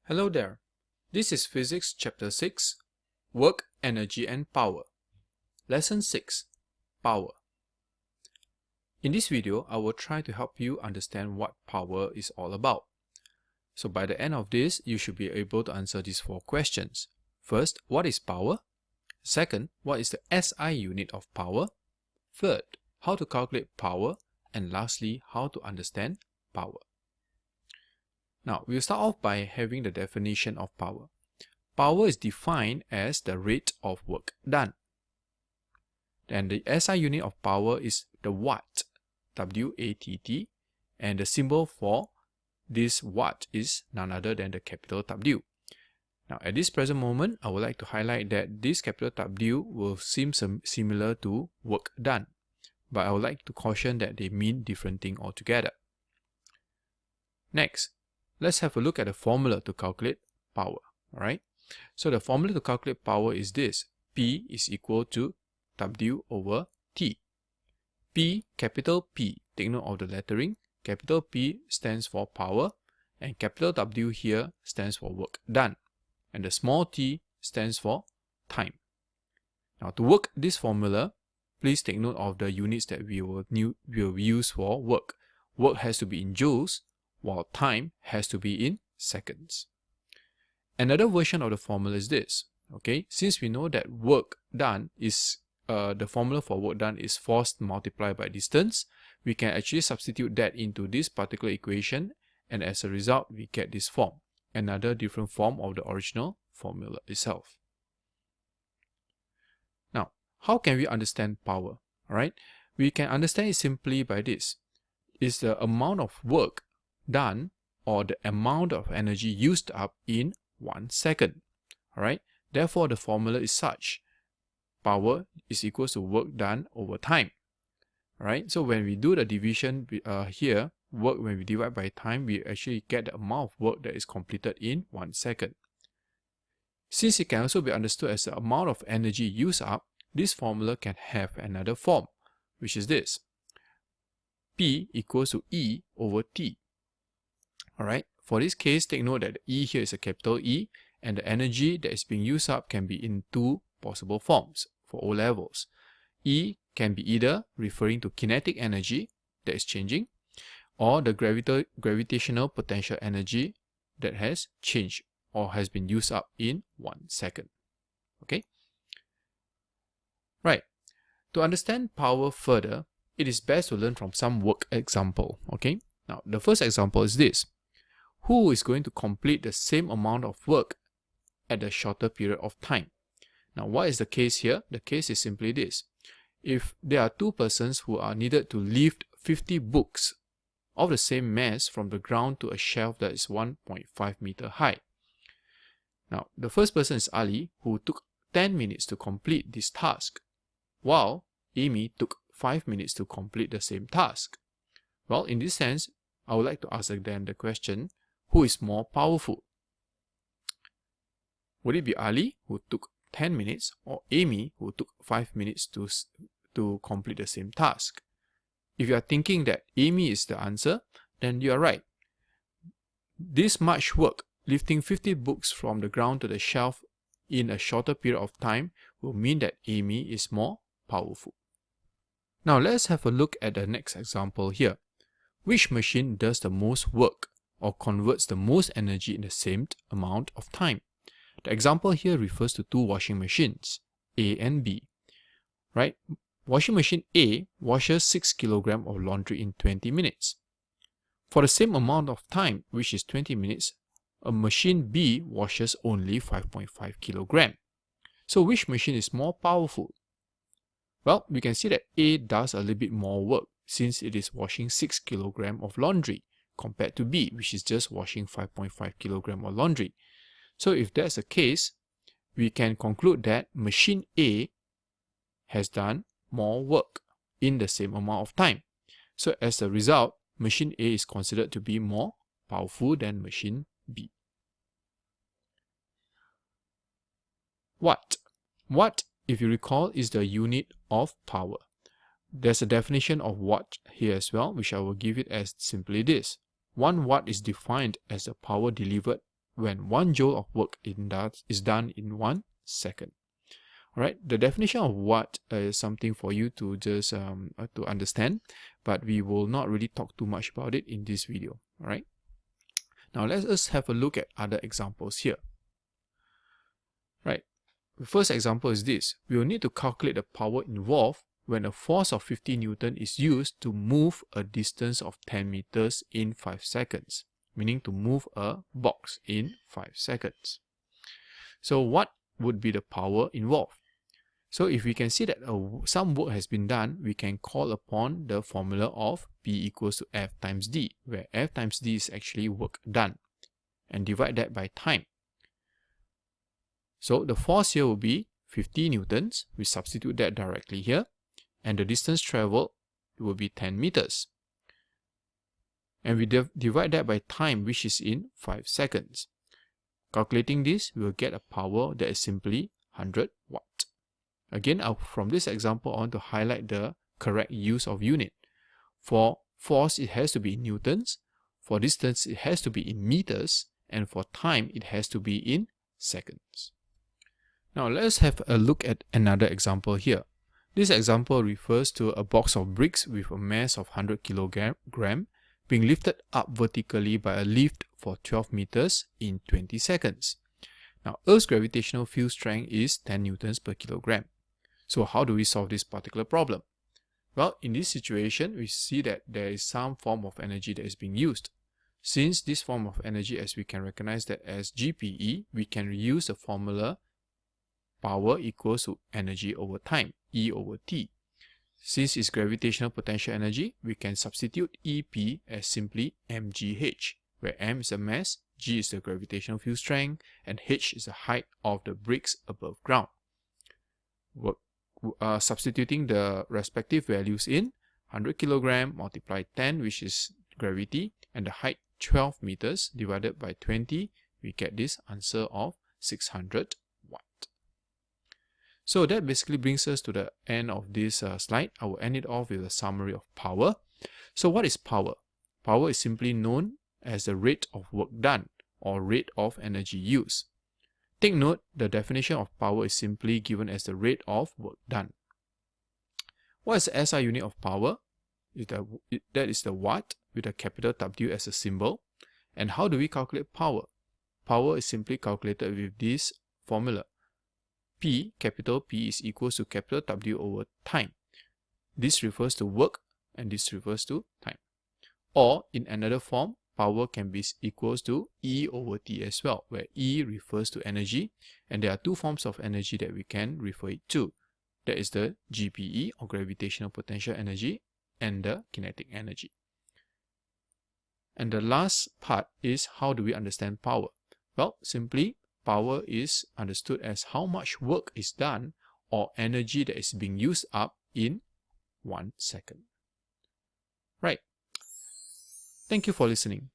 Hello there. This is Physics Chapter 6, Work, Energy and Power. Lesson 6, Power. In this video, I will try to help you understand what power is all about. So by the end of this, you should be able to answer these 4 questions. First, what is power? Second, what is the SI unit of power? Third, how to calculate power? And lastly, how to understand power. Now, we'll start off by having the definition of power. Power is defined as the rate of work done. Then the SI unit of power is the watt, W-A-T-T, and the symbol for this watt is none other than the capital W. Now, at this present moment, I would like to highlight that this capital W will seem similar to work done, but I would like to caution that they mean different things altogether. Next, let's have a look at the formula to calculate power. Alright, so the formula to calculate power is this: P is equal to W over T. P, capital P, take note of the lettering. Capital P stands for power, and capital W here stands for work done, and the small t stands for time. Now, to work this formula, please take note of the units that we will use for work. Work has to be in joules, while time has to be in seconds. Another version of the formula is this. Okay, since we know that work done is the formula for work done is force multiplied by distance, we can actually substitute that into this particular equation, and as a result we get this form, another different form of the original formula itself. Now, how can we understand power? Alright, we can understand it simply by this. It's the amount of work done or the amount of energy used up in 1 second. Alright, therefore the formula is such: power is equal to work done over time. Alright, so when we do the division here, work when we divide by time, we actually get the amount of work that is completed in 1 second. Since it can also be understood as the amount of energy used up, this formula can have another form, which is this: P equals to E over T. Alright, for this case, take note that the E here is a capital E, and the energy that is being used up can be in 2 possible forms for O levels. E can be either referring to kinetic energy that is changing, or the gravitational potential energy that has changed or has been used up in 1 second. Okay? Right. To understand power further, it is best to learn from some work example. Okay? Now, the first example is this: who is going to complete the same amount of work at a shorter period of time? Now, what is the case here? The case is simply this: if there are 2 persons who are needed to lift 50 books of the same mass from the ground to a shelf that is 1.5 meter high. Now, the first person is Ali, who took 10 minutes to complete this task, while Amy took 5 minutes to complete the same task. Well, in this sense, I would like to ask them the question: who is more powerful? Would it be Ali, who took 10 minutes, or Amy, who took 5 minutes to complete the same task? If you are thinking that Amy is the answer, then you are right. This much work, lifting 50 books from the ground to the shelf in a shorter period of time, will mean that Amy is more powerful. Now let's have a look at the next example here. Which machine does the most work or converts the most energy in the same amount of time? The example here refers to 2 washing machines, A and B. Right? Washing machine A washes 6 kg of laundry in 20 minutes. For the same amount of time, which is 20 minutes, a machine B washes only 5.5 kg. So which machine is more powerful? Well, we can see that A does a little bit more work, since it is washing 6 kg of laundry, compared to B, which is just washing 5.5 kg of laundry. So if that's the case, we can conclude that machine A has done more work in the same amount of time. So as a result, machine A is considered to be more powerful than machine B. Watt. Watt, if you recall, is the unit of power. There's a definition of watt here as well, which I will give it as simply this: 1 watt is defined as the power delivered when 1 joule of work is done in 1 second. Alright, the definition of watt is something for you to just to understand, but we will not really talk too much about it in this video. Alright, now let us have a look at other examples here. Right, the first example is this. We will need to calculate the power involved when a force of 50 Newton is used to move a distance of 10 meters in 5 seconds, meaning to move a box in 5 seconds. So what would be the power involved? So if we can see that some work has been done, we can call upon the formula of P equals to F times D, where F times D is actually work done, and divide that by time. So the force here will be 50 newtons. We substitute that directly here, and the distance traveled will be 10 meters. And we divide that by time, which is in 5 seconds. Calculating this, we will get a power that is simply 100 watt. Again, from this example, I want to highlight the correct use of unit. For force, it has to be in newtons. For distance, it has to be in meters. And for time, it has to be in seconds. Now, let's have a look at another example here. This example refers to a box of bricks with a mass of 100 kg being lifted up vertically by a lift for 12 meters in 20 seconds. Now, Earth's gravitational field strength is 10 newtons per kilogram. So how do we solve this particular problem? Well, in this situation, we see that there is some form of energy that is being used. Since this form of energy, as we can recognize that as GPE, we can reuse the formula power equals to energy over time, E over T. Since it's gravitational potential energy, we can substitute EP as simply mgh, where m is the mass, g is the gravitational field strength, and h is the height of the bricks above ground. Substituting the respective values in 100 kg multiplied 10, which is gravity, and the height 12 meters divided by 20, we get this answer of 600 watt. So that basically brings us to the end of this slide. I will end it off with a summary of power. So what is power? Power is simply known as the rate of work done or rate of energy used. Take note, the definition of power is simply given as the rate of work done. What is the SI unit of power? That is the watt with a capital W as a symbol. And how do we calculate power? Power is simply calculated with this formula. P, capital P, is equals to capital W over time. This refers to work and this refers to time. Or in another form, power can be equals to E over T as well, where E refers to energy, and there are two forms of energy that we can refer it to. That is the GPE, or gravitational potential energy, and the kinetic energy. And the last part is, how do we understand power? Well, simply, power is understood as how much work is done or energy that is being used up in 1 second. Right. Thank you for listening.